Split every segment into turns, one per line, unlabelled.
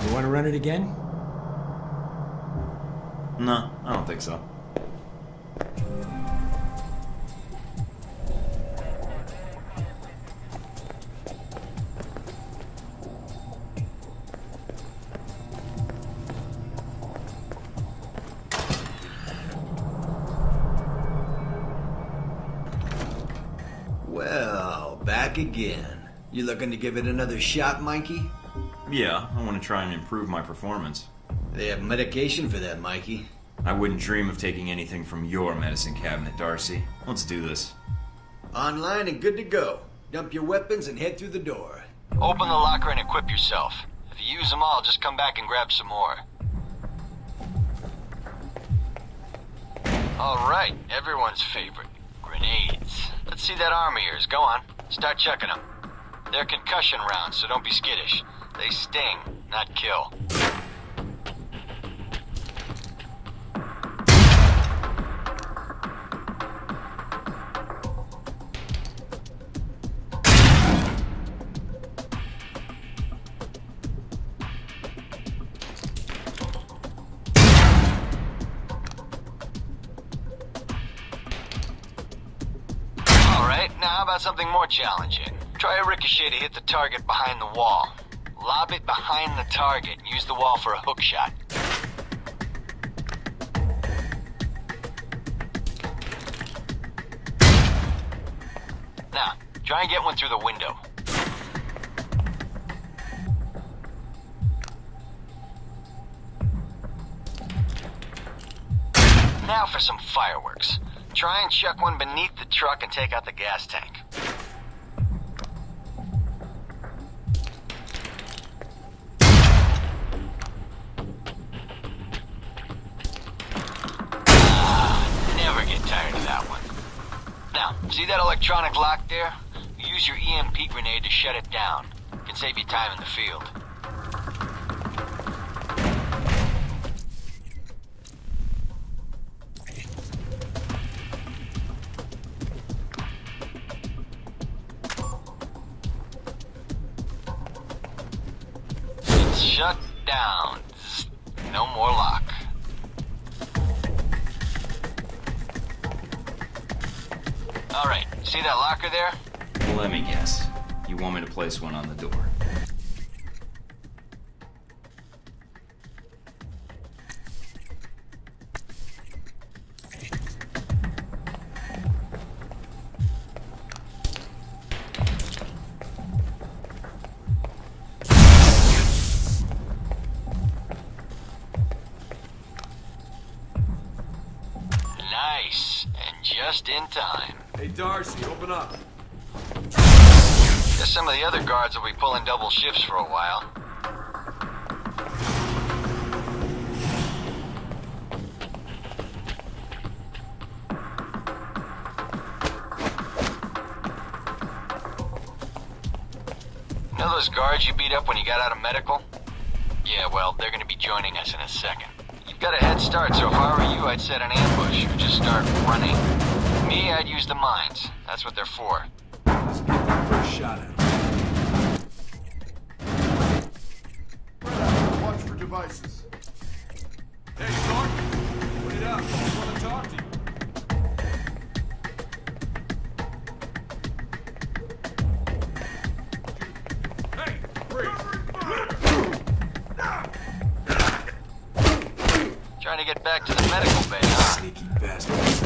You want to run it again?
No, I don't think so.
Well, back again. You looking to give it another shot, Mikey?
Yeah, I want to try and improve my performance.
They have medication for that, Mikey.
I wouldn't dream of taking anything from your medicine cabinet, Darcy. Let's do this.
Online and good to go. Dump your weapons and head through the door.
Open the locker and equip yourself. If you use them all, just come back and grab some more. Alright, everyone's favorite. Grenades. Let's see that arm of yours. Go on. Start chucking them. They're concussion rounds, so don't be skittish. They sting, not kill. Alright, now how about something more challenging? Try a ricochet to hit the target behind the wall. Lob it behind the target and use the wall for a hook shot. Now, try and get one through the window. Now for some fireworks. Try and chuck one beneath the truck and take out the gas tank. Never get tired of that one. Now, see that electronic lock there? Use your EMP grenade to shut it down. It can save you time in the field. It's shut down. No more lock. Alright, see that locker there?
Let me guess. You want me to place one on the door?
Nice, and just in time.
Hey, Darcy, open up.
Guess some of the other guards will be pulling double shifts for a while. You know those guards you beat up when you got out of medical? Yeah, well, they're gonna be joining us in a second. You've got a head start, so if I were you, I'd set an ambush or just start running. Me, I'd use the mines. That's what they're for.
Let's get the first shot at him. Watch for devices. Hey, Clark. Put it up. I want to talk to you. Hey, breathe.
Trying to get back to the medical bay, huh?
Sneaky bastards.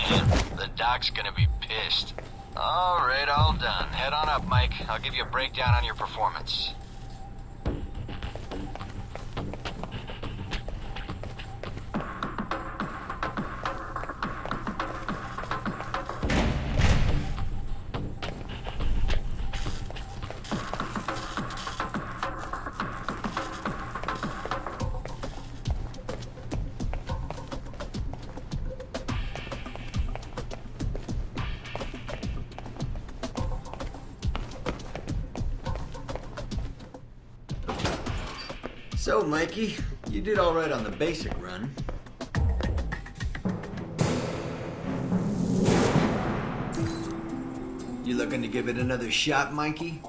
Man, the doc's gonna be pissed. All right, all done. Head on up, Mike. I'll give you a breakdown on your performance.
So, Mikey, you did all right on the basic run. You looking to give it another shot, Mikey?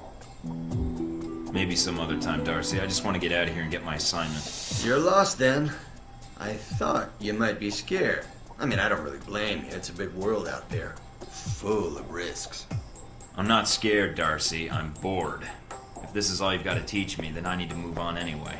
Maybe some other time, Darcy. I just want to get out of here and get my assignment.
You're lost then. I thought you might be scared. I mean, I don't really blame you. It's a big world out there, full of risks.
I'm not scared, Darcy. I'm bored. If this is all you've got to teach me, then I need to move on anyway.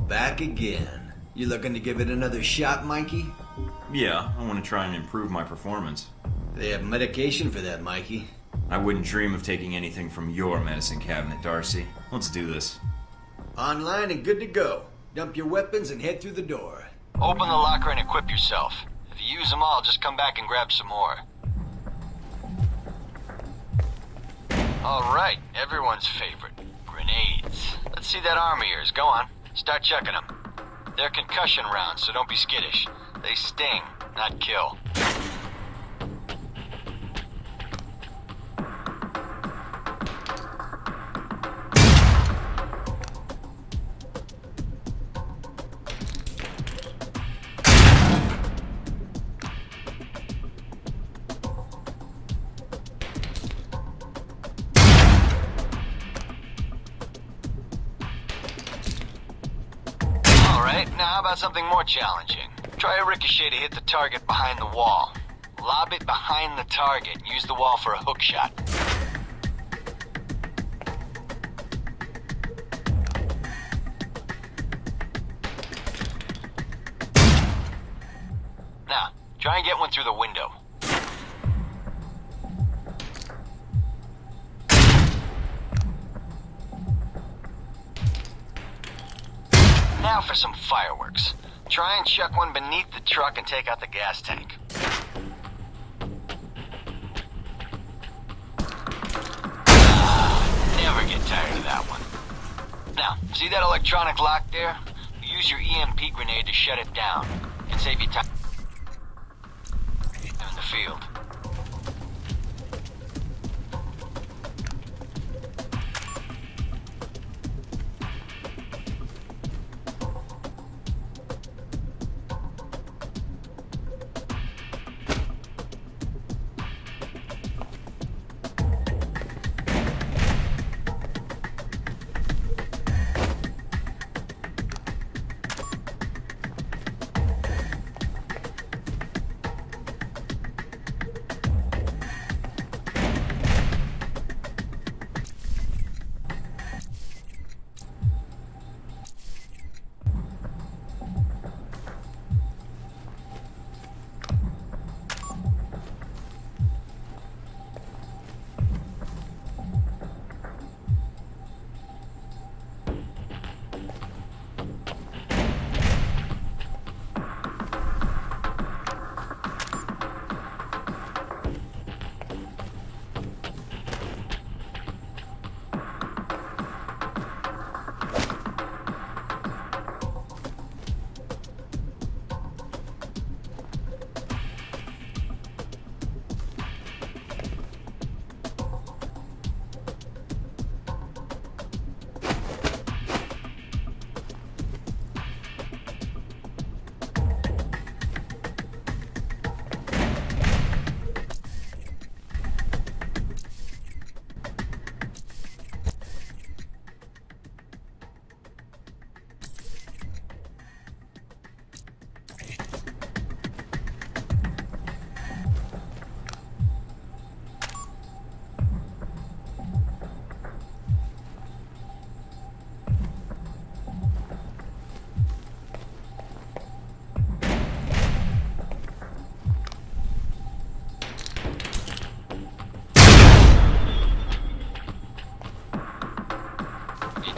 Back again. You looking to give it another shot, Mikey?
Yeah, I want to try and improve my performance.
They have medication for that, Mikey.
I wouldn't dream of taking anything from your medicine cabinet, Darcy. Let's do this.
Online and good to go. Dump your weapons and head through the door.
Open the locker and equip yourself. If you use them all, just come back and grab some more. Alright, everyone's favorite. Grenades. Let's see that arm of yours. Go on. Start checking them. They're concussion rounds, so don't be skittish. They sting, not kill. Alright, now how about something more challenging? Try a ricochet to hit the target behind the wall. Lob it behind the target and use the wall for a hook shot. Now, try and get one through the window. Now for some fireworks. Try and chuck one beneath the truck and take out the gas tank. Never get tired of that one. Now, see that electronic lock there? Use your EMP grenade to shut it down. It can save you time in the field.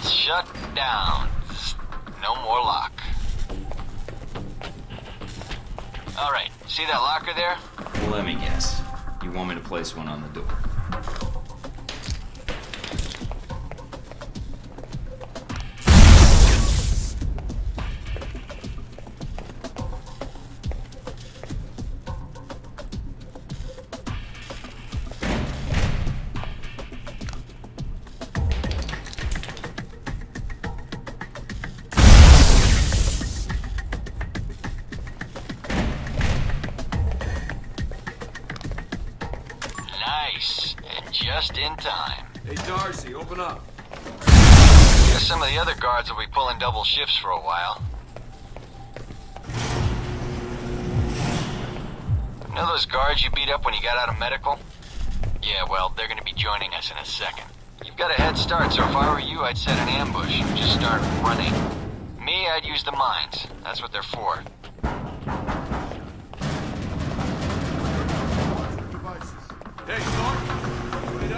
Shut down. No more lock. Alright, see that locker there?
Let me guess. You want me to place one on the door?
Nice. And just in time.
Hey, Darcy, open up.
Guess some of the other guards will be pulling double shifts for a while. You know those guards you beat up when you got out of medical? Yeah, well, they're gonna be joining us in a second. You've got a head start, so if I were you, I'd set an ambush. Just start running. Me, I'd use the mines. That's what they're for.
Devices. Hey, Clark, open it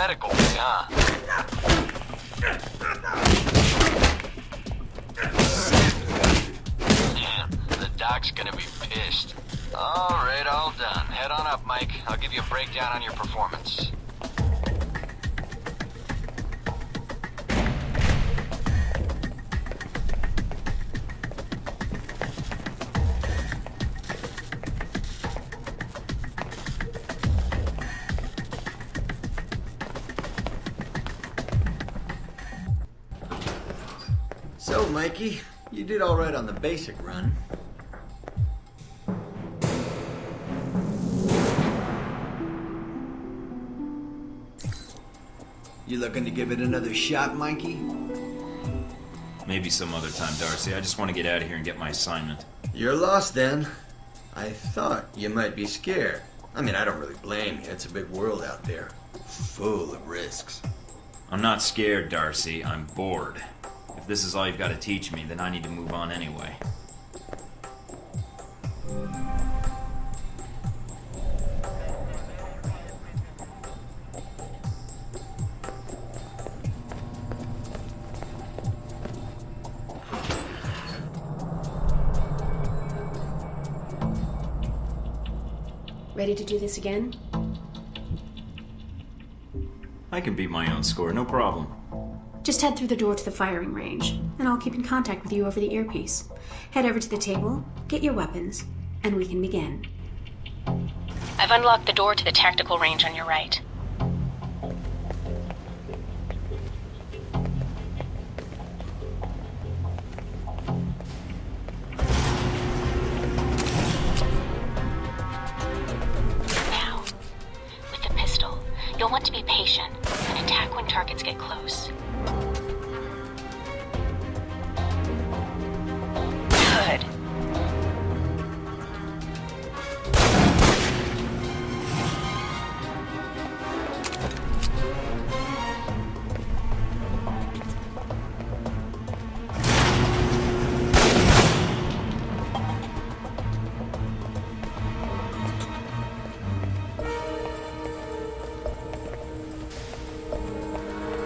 medical bay, huh? Damn, the doc's gonna be pissed. Alright, all done. Head on up, Mike. I'll give you a breakdown on your performance.
So, Mikey, you did all right on the basic run. You looking to give it another shot, Mikey?
Maybe some other time, Darcy. I just want to get out of here and get my assignment.
You're lost then. I thought you might be scared. I mean, I don't really blame you. It's a big world out there, full of risks.
I'm not scared, Darcy. I'm bored. If this is all you've got to teach me, then I need to move on anyway.
Ready to do this again?
I can beat my own score, no problem.
Just head through the door to the firing range, and I'll keep in contact with you over the earpiece. Head over to the table, get your weapons, and we can begin. I've unlocked the door to the tactical range on your right. Now, with the pistol, you'll want to be patient and attack when targets get close. Good.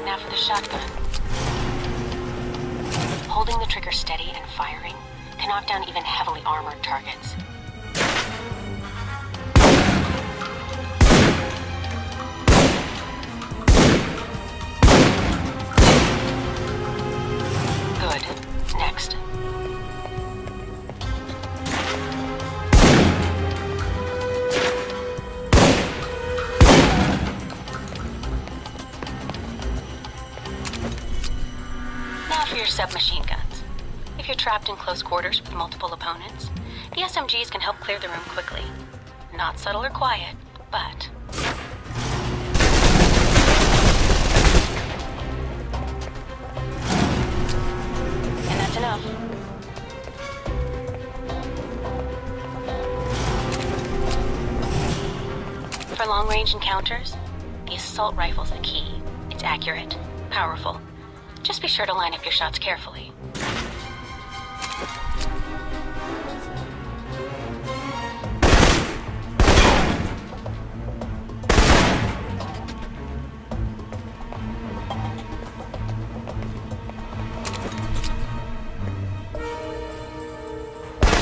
Now for the shotgun. Holding the trigger steady and firing can knock down even heavily armored targets. Good. Next. Now for your submachine guns. If you're trapped in close quarters with multiple opponents, the SMGs can help clear the room quickly. Not subtle or quiet, but... And that's enough. For long-range encounters, the assault rifle's the key. It's accurate, powerful. Just be sure to line up your shots carefully.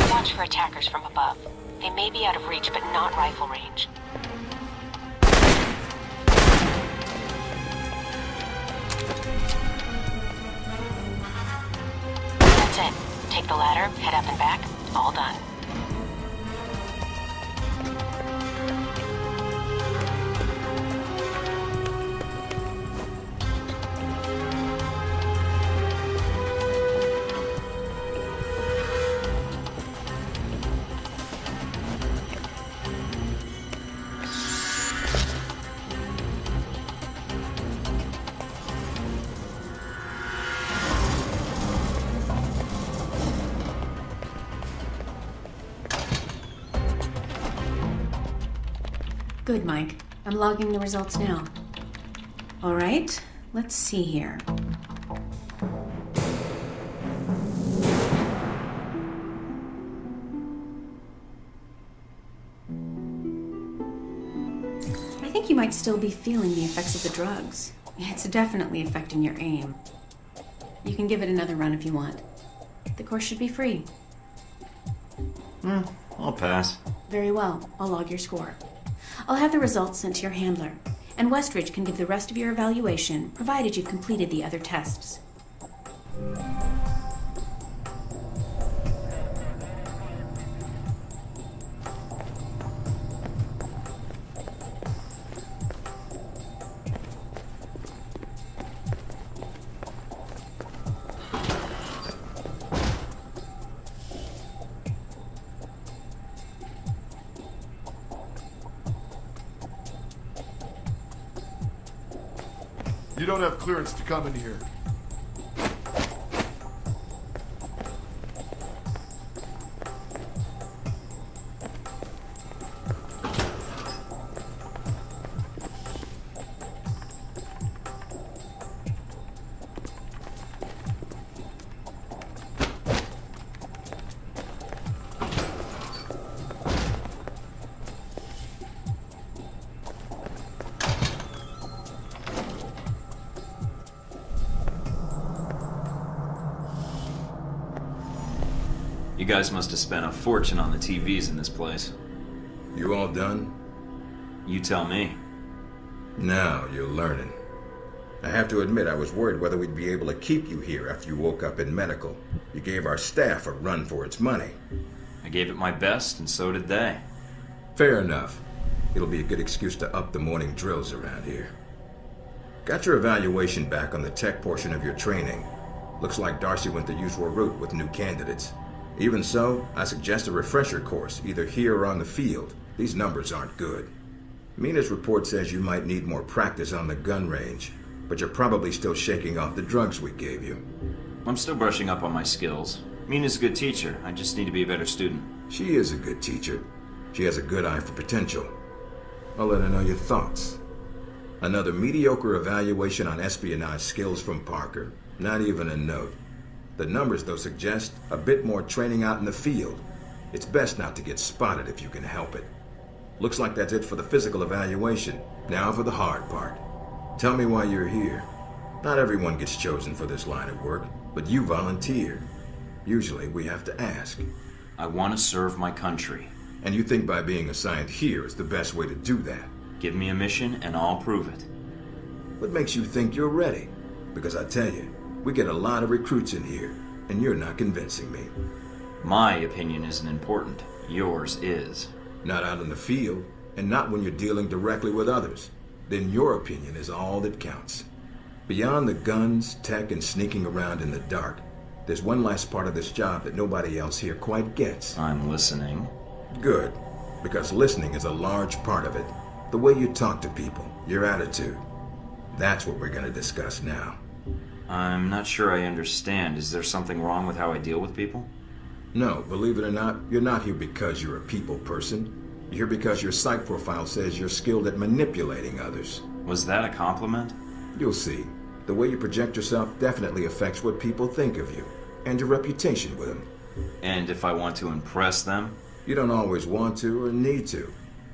Watch for attackers from above. They may be out of reach, but not rifle range. That's it. Take the ladder, head up and back. All done. Good, Mike. I'm logging the results now. All right, let's see here. I think think you might still be feeling the effects of the drugs. It's definitely affecting your aim. You can give it another run if you want. The course should be free.
I'll pass.
Very well. I'll log your score. I'll have the results sent to your handler, and Westridge can give the rest of your evaluation, provided you've completed the other tests.
You don't have clearance to come in here.
You guys must have spent a fortune on the TVs in this place.
You all done?
You tell me.
Now you're learning. I have to admit I was worried whether we'd be able to keep you here after you woke up in medical. You gave our staff a run for its money.
I gave it my best, and so did they.
Fair enough. It'll be a good excuse to up the morning drills around here. Got your evaluation back on the tech portion of your training. Looks like Darcy went the usual route with new candidates. Even so, I suggest a refresher course, either here or on the field. These numbers aren't good. Mina's report says you might need more practice on the gun range, but you're probably still shaking off the drugs we gave you.
I'm still brushing up on my skills. Mina's a good teacher. I just need to be a better student.
She is a good teacher. She has a good eye for potential. I'll let her know your thoughts. Another mediocre evaluation on espionage skills from Parker. Not even a note. The numbers, though, suggest a bit more training out in the field. It's best not to get spotted if you can help it. Looks like that's it for the physical evaluation. Now for the hard part. Tell me why you're here. Not everyone gets chosen for this line of work, but you volunteered. Usually we have to ask.
I want to serve my country.
And you think by being assigned here is the best way to do that?
Give me a mission and I'll prove it.
What makes you think you're ready? Because I tell you, we get a lot of recruits in here, and you're not convincing me.
My opinion isn't important. Yours is.
Not out in the field, and not when you're dealing directly with others. Then your opinion is all that counts. Beyond the guns, tech, and sneaking around in the dark, there's one last part of this job that nobody else here quite gets.
I'm listening.
Good, because listening is a large part of it. The way you talk to people, your attitude. That's what we're going to discuss now.
I'm not sure I understand. Is there something wrong with how I deal with people?
No, believe it or not, you're not here because you're a people person. You're here because your psych profile says you're skilled at manipulating others.
Was that a compliment?
You'll see. The way you project yourself definitely affects what people think of you, and your reputation with them.
And if I want to impress them?
You don't always want to or need to.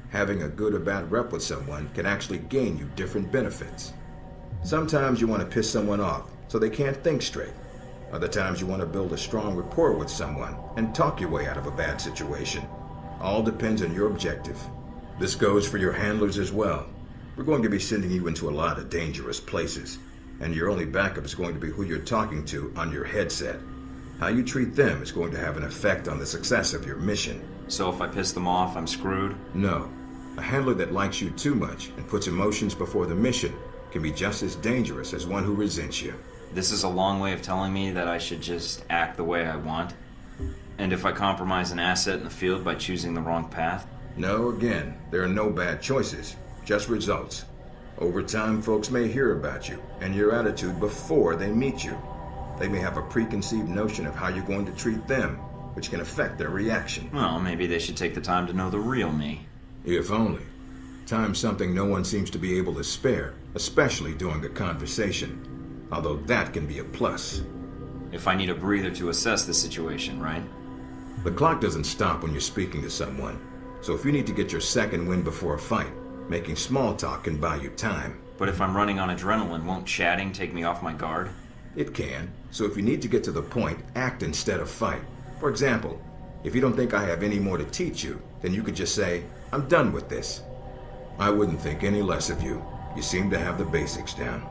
Having a good or bad rep with someone can actually gain you different benefits. Sometimes you want to piss someone off so they can't think straight. Other times you want to build a strong rapport with someone and talk your way out of a bad situation. All depends on your objective. This goes for your handlers as well. We're going to be sending you into a lot of dangerous places, and your only backup is going to be who you're talking to on your headset. How you treat them is going to have an effect on the success of your mission.
So if I piss them off, I'm screwed?
No. A handler that likes you too much and puts emotions before the mission can be just as dangerous as one who resents you.
This is a long way of telling me that I should just act the way I want? And if I compromise an asset in the field by choosing the wrong path?
No, again, there are no bad choices, just results. Over time, folks may hear about you and your attitude before they meet you. They may have a preconceived notion of how you're going to treat them, which can affect their reaction.
Well, maybe they should take the time to know the real me.
If only. Time's something no one seems to be able to spare, especially during a conversation. Although that can be a plus.
If I need a breather to assess the situation, right?
The clock doesn't stop when you're speaking to someone. So if you need to get your second win before a fight, Making small talk can buy you time.
But if I'm running on adrenaline, won't chatting take me off my guard?
It can, so if you need to get to the point, act instead of fight. For example, if you don't think I have any more to teach you, then you could just say, I'm done with this. I wouldn't think any less of you. You seem to have the basics down.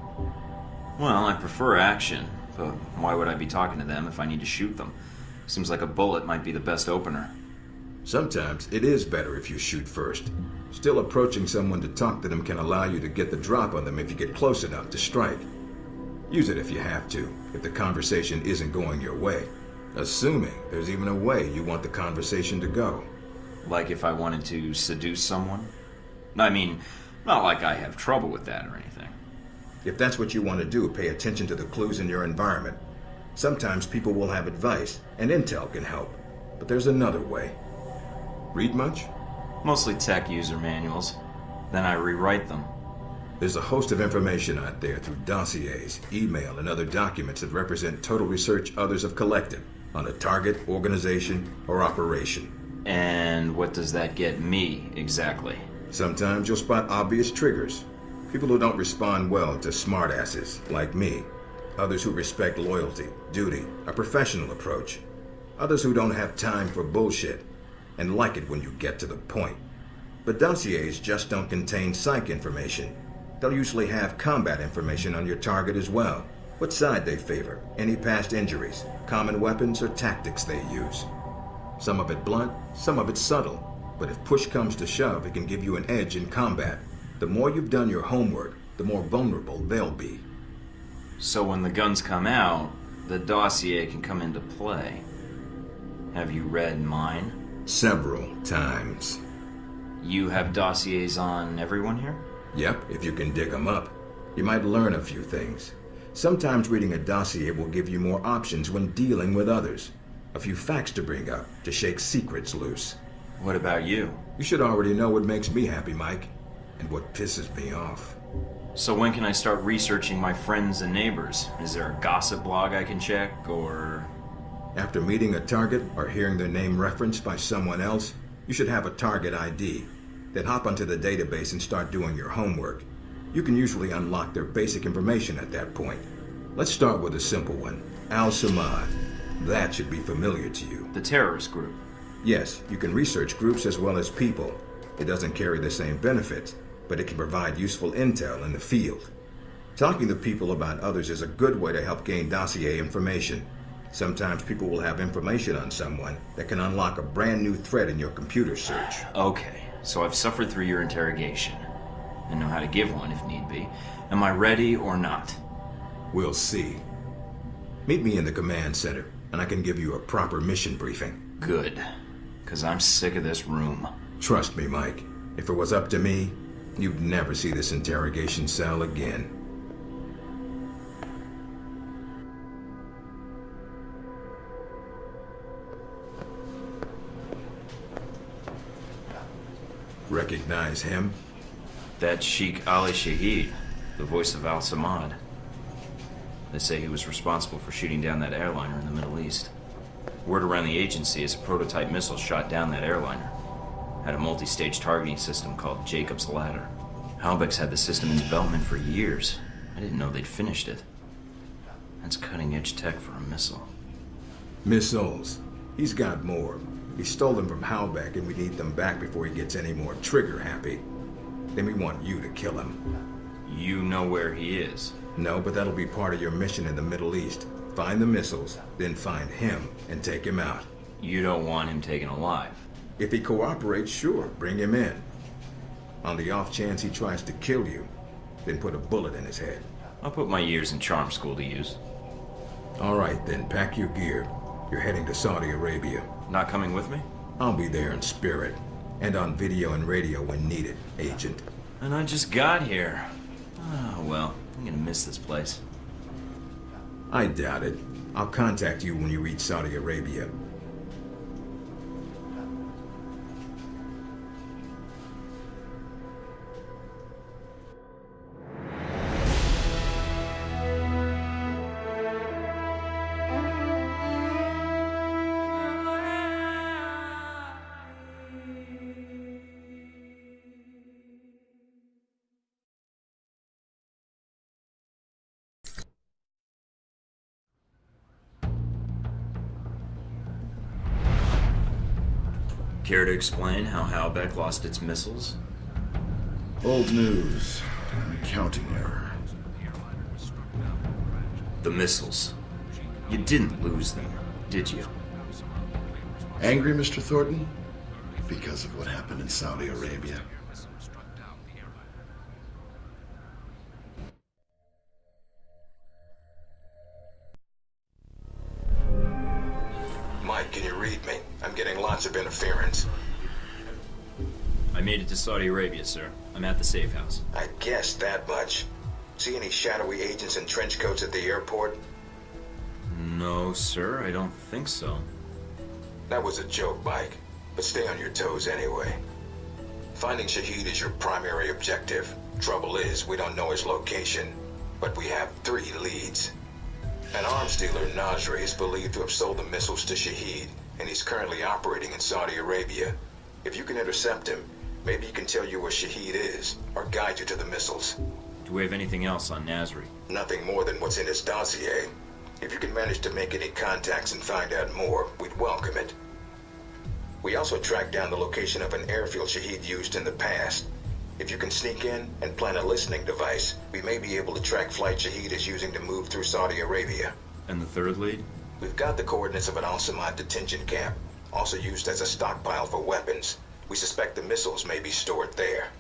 Well, I prefer action, but why would I be talking to them if I need to shoot them? Seems like a bullet might be the best opener.
Sometimes it is better if you shoot first. Still, approaching someone to talk to them can allow you to get the drop on them if you get close enough to strike. Use it if you have to, if the conversation isn't going your way. Assuming there's even a way you want the conversation to go.
Like if I wanted to seduce someone? I mean, not like I have trouble with that or anything.
If that's what you want to do, pay attention to the clues in your environment. Sometimes people will have advice, and intel can help. But there's another way. Read much?
Mostly tech user manuals. Then I rewrite them.
There's a host of information out there through dossiers, email, and other documents that represent total research others have collected on a target, organization, or operation.
And what does that get me, exactly?
Sometimes you'll spot obvious triggers. People who don't respond well to smartasses, like me. Others who respect loyalty, duty, a professional approach. Others who don't have time for bullshit, and like it when you get to the point. But dossiers just don't contain psych information. They'll usually have combat information on your target as well. What side they favor, any past injuries, common weapons or tactics they use. Some of it blunt, some of it subtle. But if push comes to shove, it can give you an edge in combat. The more you've done your homework, the more vulnerable they'll be.
So when the guns come out, the dossier can come into play. Have you read mine?
Several times.
You have dossiers on everyone here?
Yep, if you can dig them up. You might learn a few things. Sometimes reading a dossier will give you more options when dealing with others. A few facts to bring up, to shake secrets loose.
What about you?
You should already know what makes me happy, Mike, and what pisses me off.
So when can I start researching my friends and neighbors? Is there a gossip blog I can check, or...
After meeting a target or hearing their name referenced by someone else, you should have a target ID. Then hop onto the database and start doing your homework. You can usually unlock their basic information at that point. Let's start with a simple one. Al-Samad. That should be familiar to you.
The terrorist group?
Yes, you can research groups as well as people. It doesn't carry the same benefits, but it can provide useful intel in the field. Talking to people about others is a good way to help gain dossier information. Sometimes people will have information on someone that can unlock a brand new thread in your computer search.
Okay, so I've suffered through your interrogation and know how to give one if need be. Am I ready or not?
We'll see. Meet me in the command center, and I can give you a proper mission briefing.
Good, because I'm sick of this room.
Trust me, Mike. If it was up to me, you'd never see this interrogation cell again. Recognize him?
That's Sheikh Ali Shahid, the voice of Al-Samad. They say he was responsible for shooting down that airliner in the Middle East. Word around the agency is a prototype missile shot down that airliner. Had a multi-stage targeting system called Jacob's Ladder. Halbeck's had the system in development for years. I didn't know they'd finished it. That's cutting-edge tech for a missile.
Missiles. He's got more. He stole them from Halbeck, and we need them back before he gets any more trigger-happy. Then we want you to kill him.
You know where he is?
No, but that'll be part of your mission in the Middle East. Find the missiles, then find him and take him out.
You don't want him taken alive?
If he cooperates, sure, bring him in. On the off chance he tries to kill you, then put a bullet in his head.
I'll put my years in charm school to use.
All right, then pack your gear. You're heading to Saudi Arabia.
Not coming with me?
I'll be there in spirit, and on video and radio when needed, Agent.
And I just got here. Oh, well, I'm gonna miss this place.
I doubt it. I'll contact you when you reach Saudi Arabia.
Care to explain how Halbeck lost its missiles?
Old news. Recounting error.
The missiles. You didn't lose them, did you?
Angry, Mr. Thornton? Because of what happened in Saudi Arabia.
Mike, can you read me? I'm getting lots of interference.
I made it to Saudi Arabia, sir. I'm at the safe house.
I guessed that much. See any shadowy agents in trench coats at the airport?
No, sir, I don't think so.
That was a joke, Mike. But stay on your toes anyway. Finding Shaheed is your primary objective. Trouble is, we don't know his location, but we have 3 leads. An arms dealer, Nasri, is believed to have sold the missiles to Shaheed, and he's currently operating in Saudi Arabia. If you can intercept him, maybe he can tell you where Shaheed is, or guide you to the missiles.
Do we have anything else on Nasri?
Nothing more than what's in his dossier. If you can manage to make any contacts and find out more, we'd welcome it. We also tracked down the location of an airfield Shaheed used in the past. If you can sneak in and plant a listening device, we may be able to track flight Shaheed is using to move through Saudi Arabia.
And the third lead?
We've got the coordinates of an Al-Samad detention camp, also used as a stockpile for weapons. We suspect the missiles may be stored there.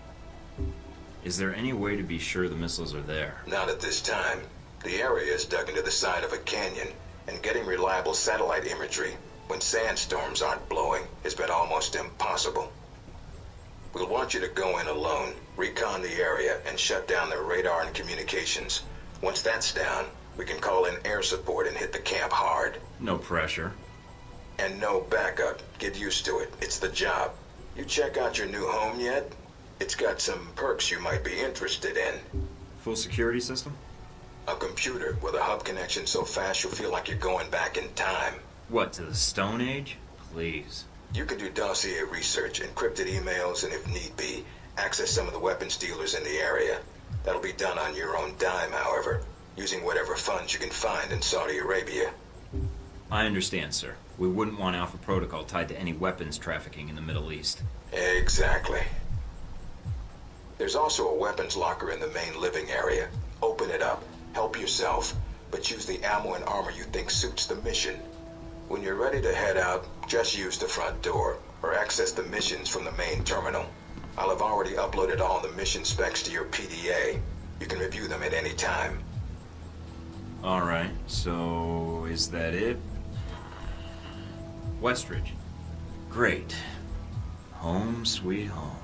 Is there any way to be sure the missiles are there?
Not at this time. The area is dug into the side of a canyon, and getting reliable satellite imagery when sandstorms aren't blowing has been almost impossible. We'll want you to go in alone, recon the area, and shut down their radar and communications. Once that's down, we can call in air support and hit the camp hard.
No pressure.
And no backup. Get used to it. It's the job. You check out your new home yet? It's got some perks you might be interested in.
Full security system?
A computer with a hub connection so fast you'll feel like you're going back in time.
What, to the Stone Age? Please.
You can do dossier research, encrypted emails, and if need be, access some of the weapons dealers in the area. That'll be done on your own dime, however, using whatever funds you can find in Saudi Arabia.
I understand, sir. We wouldn't want Alpha Protocol tied to any weapons trafficking in the Middle East.
Exactly. There's also a weapons locker in the main living area. Open it up, help yourself, but use the ammo and armor you think suits the mission. When you're ready to head out, just use the front door, or access the missions from the main terminal. I'll have already uploaded all the mission specs to your PDA. You can review them at any time.
Alright, so is that it? Westridge. Great. Home sweet home.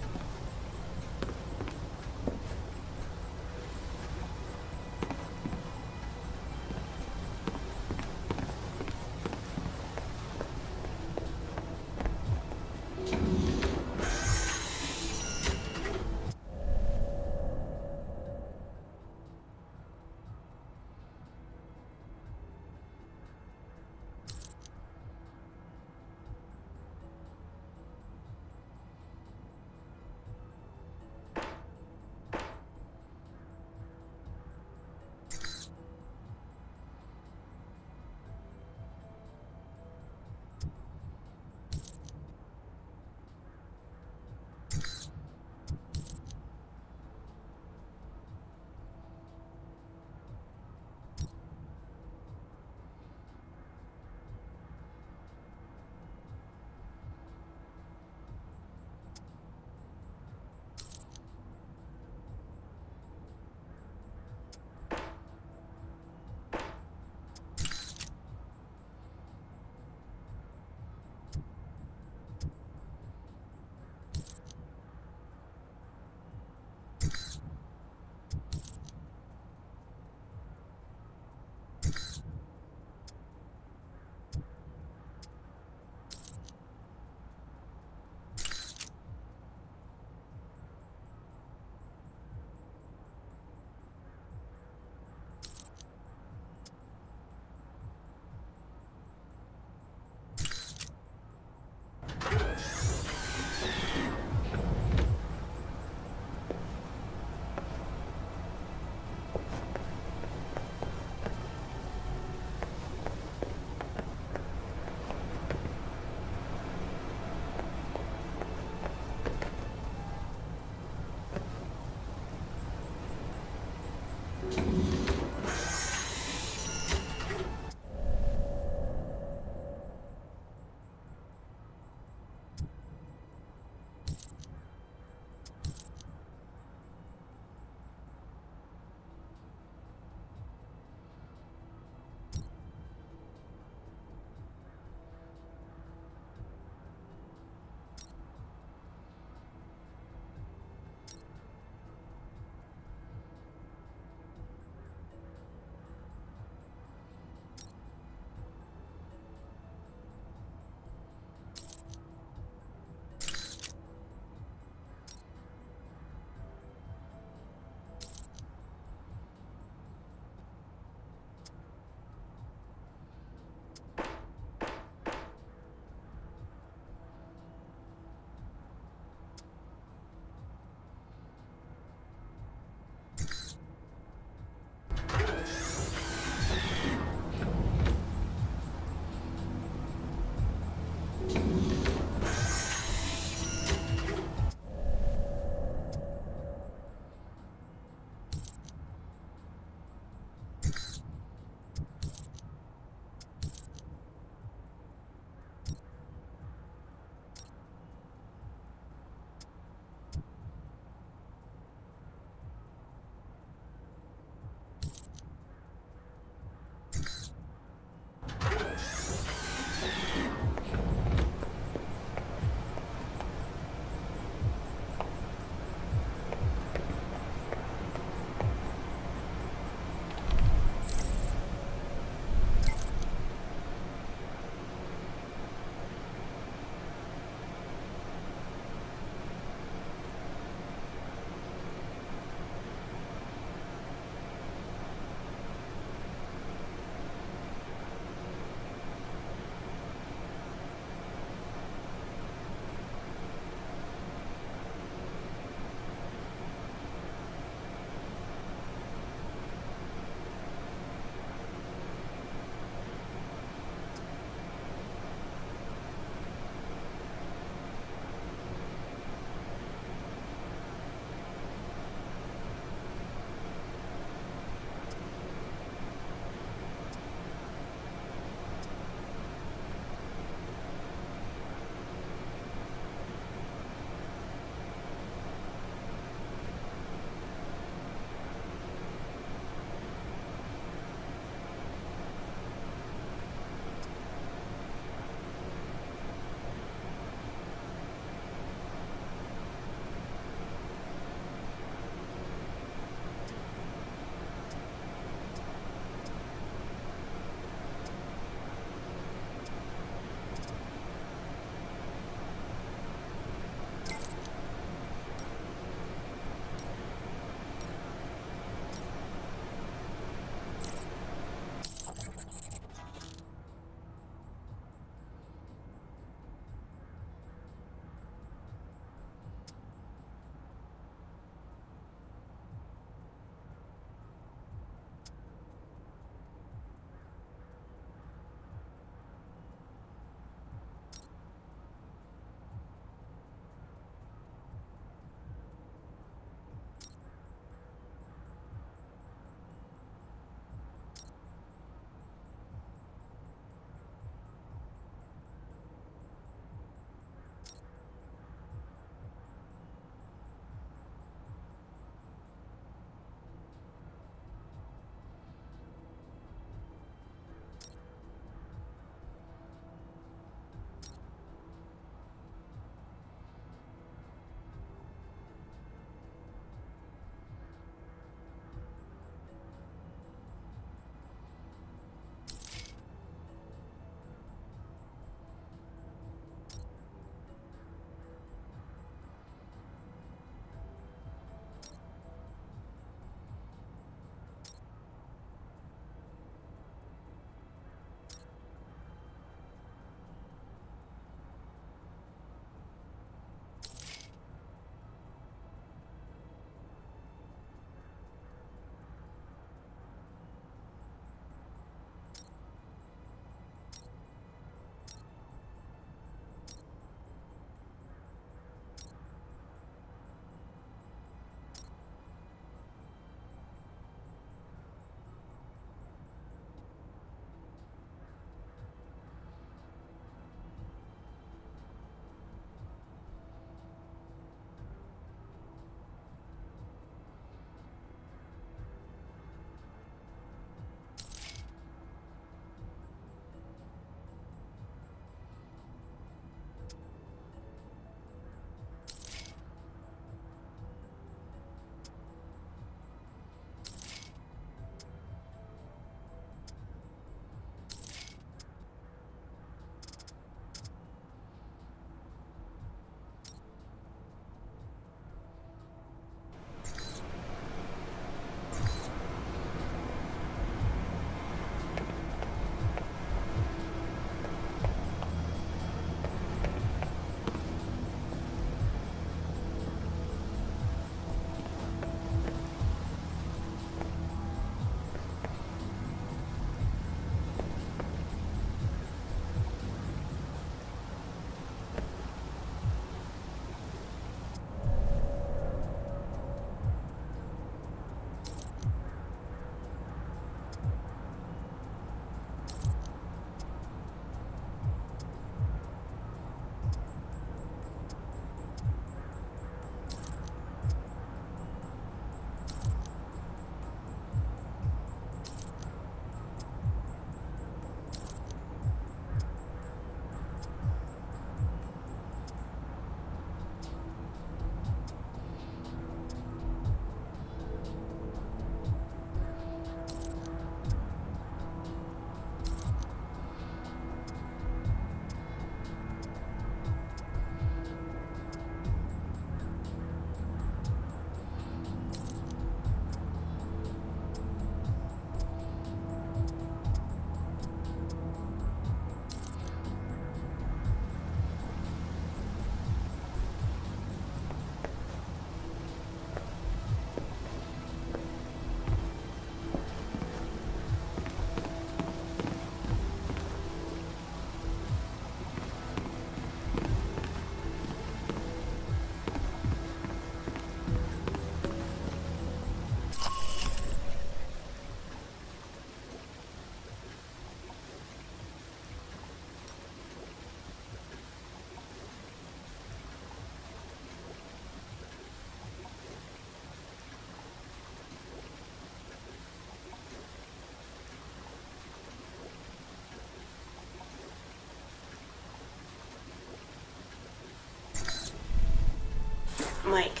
Mike,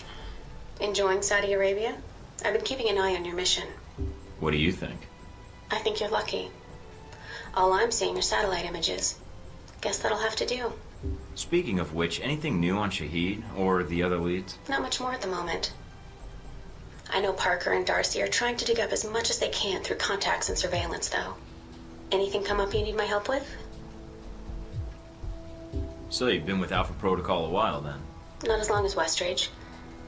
enjoying Saudi Arabia? I've been keeping an eye on your mission.
What do you think?
I think you're lucky. All I'm seeing are satellite images. Guess that'll have to do.
Speaking of which, anything new on Shahid or the other leads?
Not much more at the moment. I know Parker and Darcy are trying to dig up as much as they can through contacts and surveillance, though. Anything come up you need my help with?
So you've been with Alpha Protocol a while then?
Not as long as Westridge,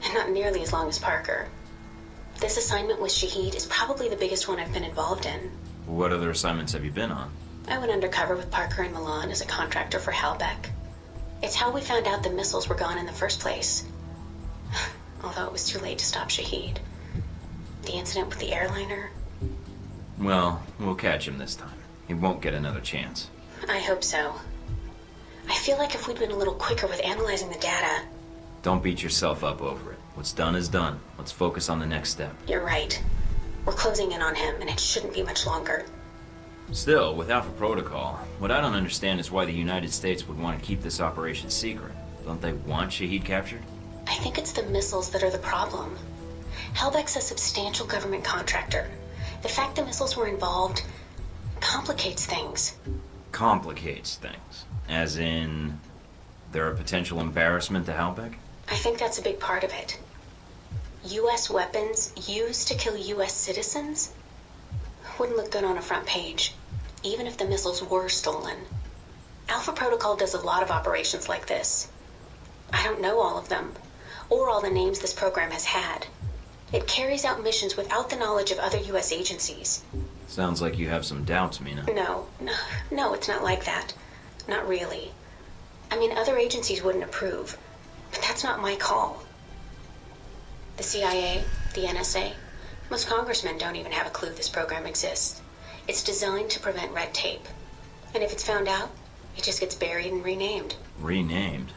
and not nearly as long as Parker. This assignment with Shahid is probably the biggest one I've been involved in.
What other assignments have you been on?
I went undercover with Parker in Milan as a contractor for Halbeck. It's how we found out the missiles were gone in the first place. Although it was too late to stop Shahid. The incident with the airliner.
Well, we'll catch him this time. He won't get another chance.
I hope so. I feel like if we'd been a little quicker with analyzing the data...
Don't beat yourself up over it. What's done is done. Let's focus on the next step.
You're right. We're closing in on him, and it shouldn't be much longer.
Still, with Alpha Protocol, what I don't understand is why the United States would want to keep this operation secret. Don't they want Shahid captured?
I think it's the missiles that are the problem. Halbeck's a substantial government contractor. The fact the missiles were involved complicates things.
Complicates things. As in, they're a potential embarrassment to Halbeck?
I think that's a big part of it. U.S. weapons used to kill U.S. citizens wouldn't look good on a front page, even if the missiles were stolen. Alpha Protocol does a lot of operations like this. I don't know all of them, or all the names this program has had. It carries out missions without the knowledge of other U.S. agencies.
Sounds like you have some doubts, Mina.
No, it's not like that. Not really. I mean, other agencies wouldn't approve, but that's not my call. The CIA, the NSA, most congressmen don't even have a clue this program exists. It's designed to prevent red tape. And if it's found out, it just gets buried and renamed.
Renamed?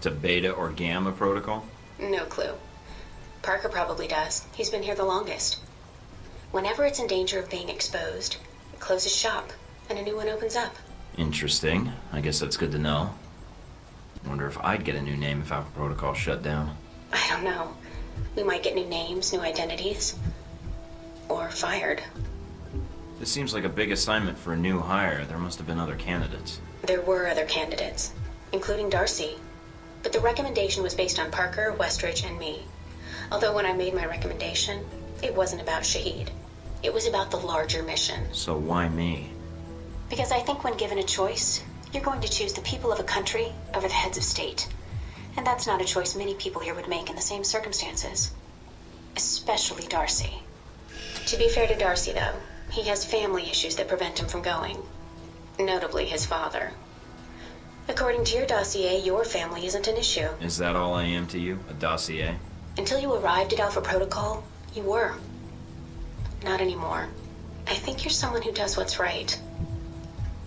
To Beta or Gamma Protocol?
No clue. Parker probably does. He's been here the longest. Whenever it's in danger of being exposed, it closes shop, and a new one opens up.
Interesting. I guess that's good to know. Wonder if I'd get a new name if Alpha Protocol shut down.
I don't know. We might get new names, new identities. Or fired.
This seems like a big assignment for a new hire. There must have been other candidates.
There were other candidates, including Darcy. But the recommendation was based on Parker, Westridge, and me. Although when I made my recommendation, it wasn't about Shahid. It was about the larger mission.
So why me?
Because I think when given a choice, you're going to choose the people of a country over the heads of state. And that's not a choice many people here would make in the same circumstances. Especially Darcy. To be fair to Darcy, though, he has family issues that prevent him from going. Notably his father. According to your dossier, your family isn't an issue.
Is that all I am to you? A dossier?
Until you arrived at Alpha Protocol, you were. Not anymore. I think you're someone who does what's right.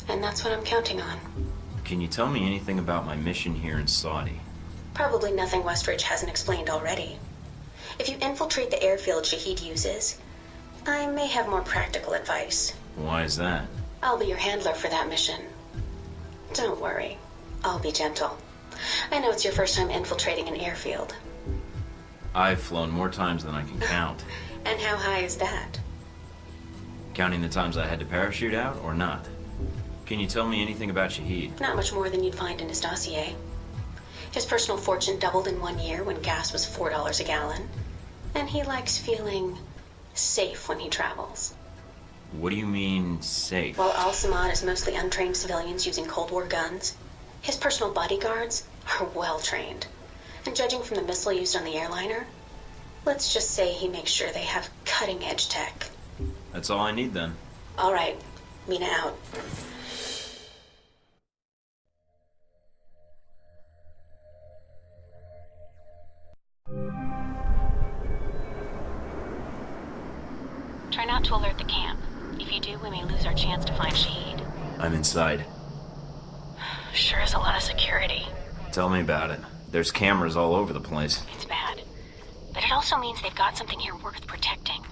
And that's what I'm counting on.
Can you tell me anything about my mission here in Saudi?
Probably nothing Westridge hasn't explained already. If you infiltrate the airfield Shahid uses, I may have more practical advice.
Why is that?
I'll be your handler for that mission. Don't worry. I'll be gentle. I know it's your first time infiltrating an airfield.
I've flown more times than I can count.
And how high is that?
Counting the times I had to parachute out, or not? Can you tell me anything about Shahid?
Not much more than you'd find in his dossier. His personal fortune doubled in 1 year when gas was $4 a gallon. And he likes feeling safe when he travels.
What do you mean, safe?
While Al-Samad is mostly untrained civilians using Cold War guns, his personal bodyguards are well trained. And judging from the missile used on the airliner, let's just say he makes sure they have cutting-edge tech.
That's all I need then.
All right, Mina out. Try not to alert the camp. If you do, we may lose our chance to find Shahid.
I'm inside.
Sure is a lot of security.
Tell me about it. There's cameras all over the place.
It's bad. But it also means they've got something here worth protecting.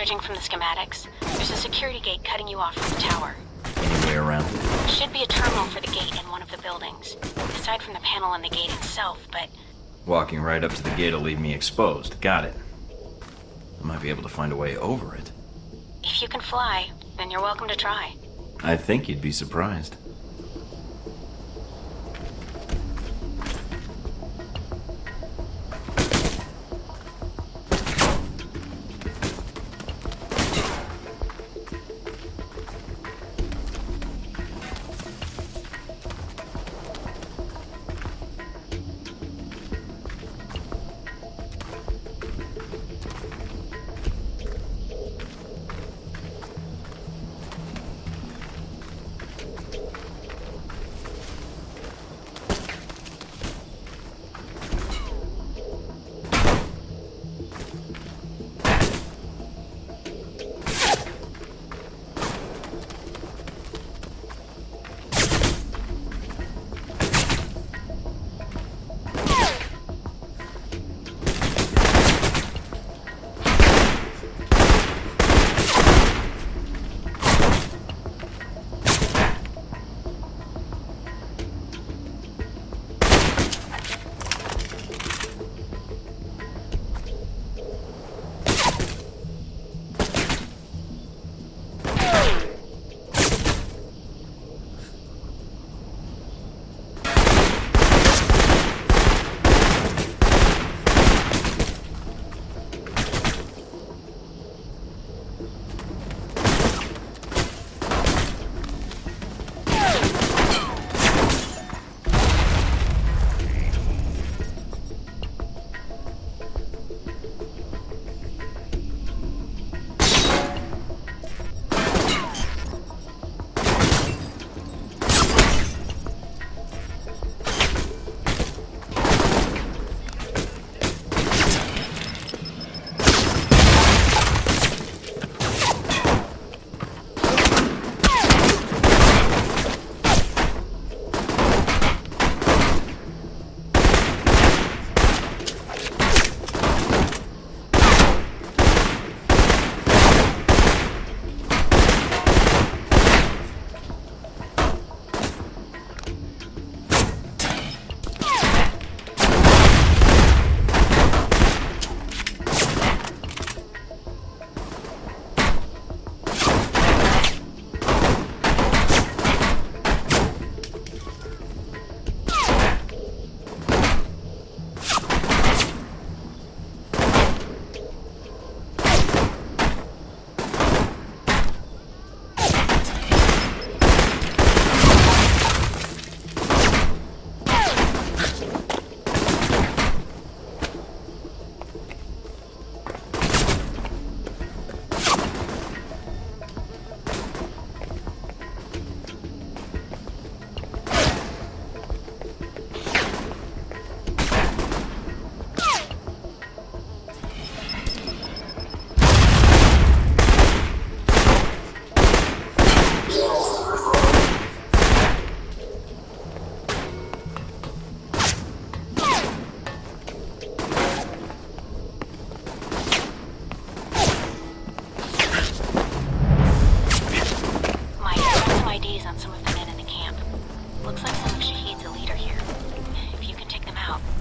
Judging from the schematics, there's a security gate cutting you off from the tower.
Any way around it?
Should be a terminal for the gate in one of the buildings, aside from the panel on the gate itself, but...
Walking right up to the gate will leave me exposed. Got it. I might be able to find a way over it.
if you can fly, then you're welcome to try.
I think you'd be surprised.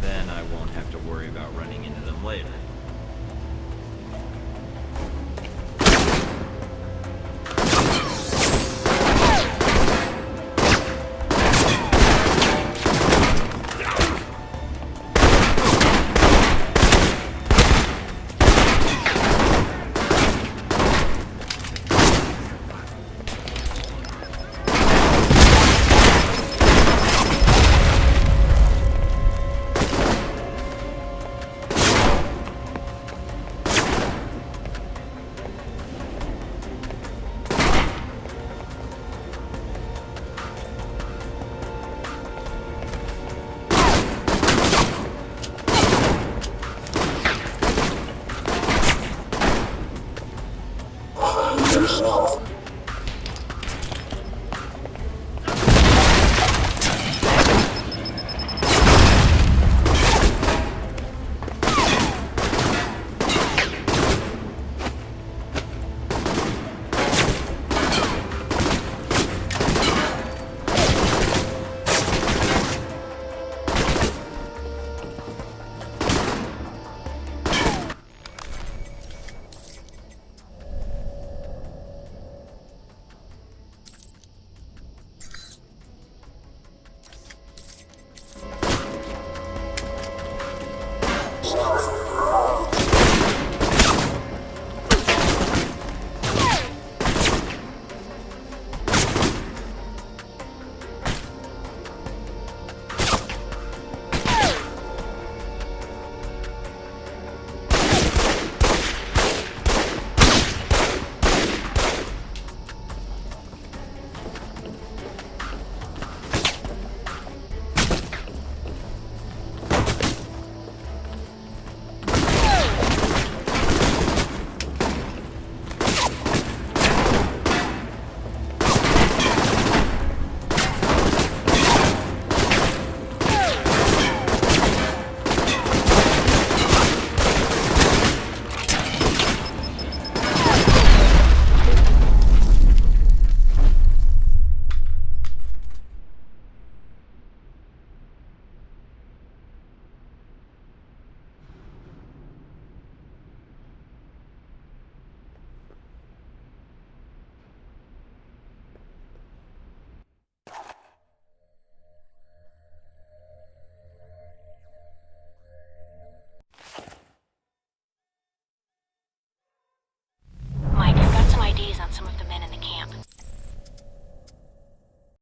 Then I won't have to worry about running into them later.